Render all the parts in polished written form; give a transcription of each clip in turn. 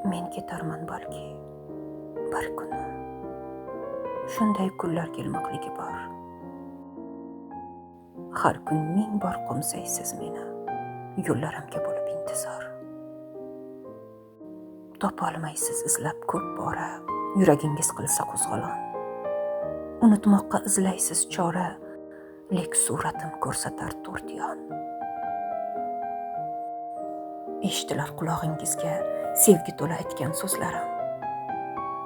Men ketarman balki bir kuni. Shunday kunlar kelmoqligi bor. Har kun ming bor qo'msaysiz meni, yo'llarimga bo'lib intizor. Topolmaysiz izlab ko'p bora, yuragingiz qilsa qo'zg'olon. Unutmoqqa izlaysiz chora, lek suratim ko'rsatar to'rt yon. Eshitilar qulog'ingizga sevgi to'la aytgan so'zlarim.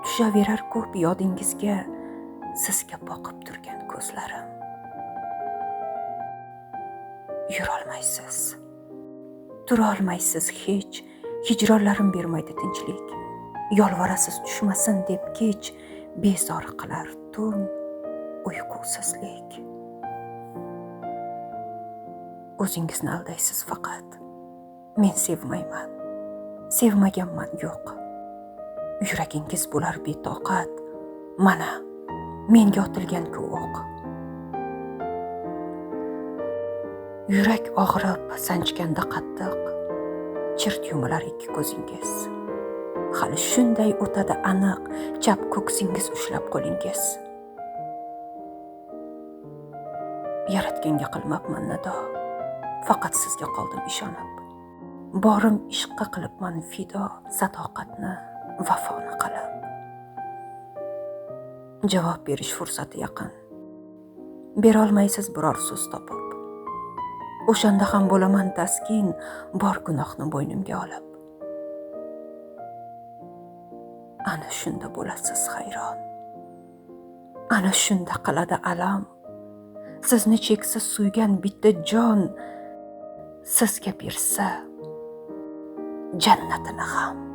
Tushaverar ko'p yodingizga sizga boqib turgan ko'zlarim. Yurolmaysiz, turolmaysiz hech, hijronlarim bermaydi tinchlik. Yolvorasiz tushmasin deb kech, bezor qilar tun uyqusizlik. O'zingizni aldaysiz faqat. Men sevmayman, sevmaganman yo'q. Yuragingiz bo'lar betoqat, mana menga otilgan-ku o'q. Yurak og'rib sanchganda qattiq, chirt yumilar ikki ko'zingiz. Hali shunday o'tadi aniq, chap ko'ksingiz ushlab qo'lingiz. Yaratganga qilmabman nido, faqat sizga qoldim ishonib. Borim ishqqa qilibman fido, sadoqatni, vafoni qilib. Javob berish fursati yaqin. Berolmaysiz biror so'z topib. O'shanda ham bo'laman taskin, bor gunohni bo'ynimga olib. Ana shunda bo'lasiz hayron. Ana shunda qiladi alam. Sizni cheksiz suygan bitta jon sizga bersa jannatini ham.